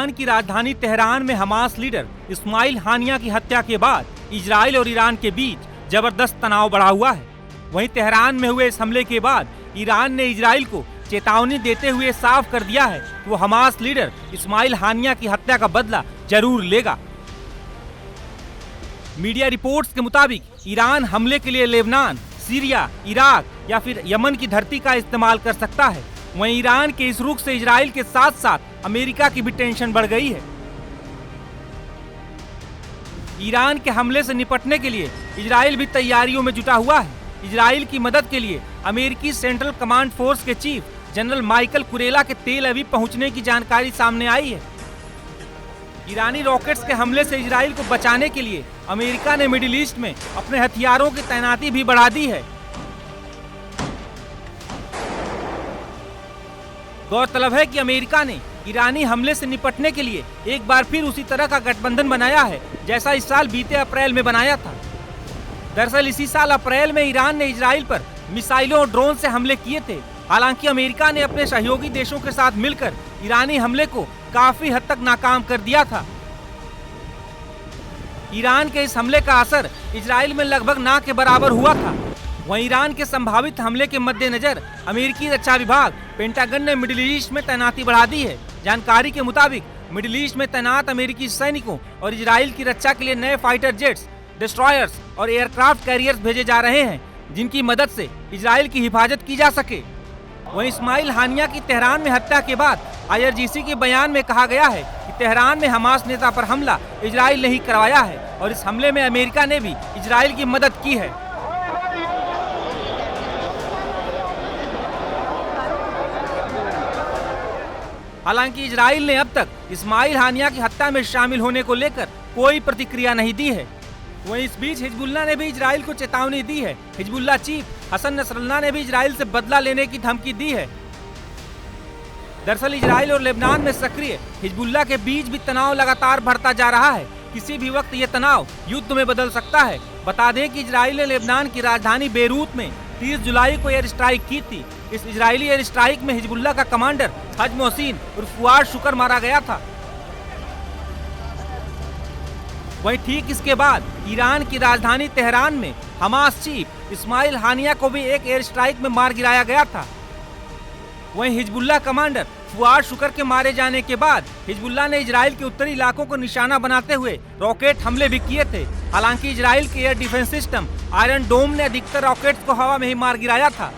Iran की राजधानी Tehran में हमास लीडर इस्माइल हानिया की हत्या के बाद इजराइल और ईरान के बीच जबरदस्त तनाव बढ़ा हुआ है। वहीं तेहरान में हुए इस हमले के बाद ईरान ने इजराइल को चेतावनी देते हुए साफ कर दिया है कि वो हमास लीडर इस्माइल हानिया की हत्या का बदला जरूर लेगा। मीडिया रिपोर्ट्स के मुताबिक ईरान हमले के लिए लेबनान, सीरिया, इराक या फिर यमन की धरती का इस्तेमाल कर सकता है। वहीं ईरान के इस रुख से इजराइल के साथ साथ अमेरिका की भी टेंशन बढ़ गई है। ईरान के हमले से निपटने के लिए इजराइल भी तैयारियों में जुटा हुआ है। इजराइल की मदद के लिए अमेरिकी सेंट्रल कमांड फोर्स के चीफ जनरल माइकल कुरेला के तेल अवीव पहुंचने की जानकारी सामने आई है। ईरानी रॉकेट्स के हमले से इजराइल को बचाने के लिए अमेरिका ने मिडिल ईस्ट में अपने हथियारों की तैनाती भी बढ़ा दी है। गौरतलब है कि अमेरिका ने ईरानी हमले से निपटने के लिए एक बार फिर उसी तरह का गठबंधन बनाया है जैसा इस साल बीते अप्रैल में बनाया था। दरअसल इसी साल अप्रैल में ईरान ने इजराइल पर मिसाइलों और ड्रोन से हमले किए थे। हालांकि अमेरिका ने अपने सहयोगी देशों के साथ मिलकर ईरानी हमले को काफी हद तक नाकाम कर दिया था। ईरान के इस हमले का असर इजराइल में लगभग ना के बराबर हुआ था। वहीं ईरान के संभावित हमले के मद्देनजर अमेरिकी रक्षा विभाग पेंटागन ने मिडिल ईस्ट में तैनाती बढ़ा दी है। जानकारी के मुताबिक मिडिल ईस्ट में तैनात अमेरिकी सैनिकों और इजराइल की रक्षा के लिए नए फाइटर जेट्स, डिस्ट्रॉयर्स और एयरक्राफ्ट कैरियर्स भेजे जा रहे हैं, जिनकी मदद से इजराइल की हिफाजत की जा सके। वहीं इस्माइल हानिया की तेहरान में हत्या के बाद IRGC के बयान में कहा गया है कि तेहरान में हमास नेता पर हमला इजराइल ने ही करवाया है और इस हमले में अमेरिका ने भी इजराइल की मदद की है। हालांकि इजराइल ने अब तक इस्माइल हानिया की हत्या में शामिल होने को लेकर कोई प्रतिक्रिया नहीं दी है। वहीं इस बीच हिजबुल्लाह ने भी इजराइल को चेतावनी दी है। हिजबुल्लाह चीफ हसन नसरल्लाह ने भी इजराइल से बदला लेने की धमकी दी है। दरअसल इजराइल और लेबनान में सक्रिय हिजबुल्लाह के बीच भी तनाव लगातार बढ़ता जा रहा है। किसी भी वक्त ये तनाव युद्ध में बदल सकता है। बता दें कि इजराइल ने लेबनान की राजधानी बेरूत में 30 जुलाई को एयर स्ट्राइक की थी। इस इजरायली एयर स्ट्राइक में हिजबुल्लाह का कमांडर हज मोहसिन उर्फ फुआद शुक्र मारा गया था। वहीं ठीक इसके बाद ईरान की राजधानी तेहरान में हमास चीफ इस्माइल हानिया को भी एक एयर स्ट्राइक में मार गिराया गया था। वहीं हिजबुल्लाह कमांडर फुआद शुक्र के मारे जाने के बाद हिजबुल्लाह ने इजराइल के उत्तरी इलाकों को निशाना बनाते हुए रॉकेट हमले भी किए थे। हालांकि इजराइल के एयर डिफेंस सिस्टम आयरन डोम ने अधिकतर रॉकेट्स को हवा में ही मार गिराया था।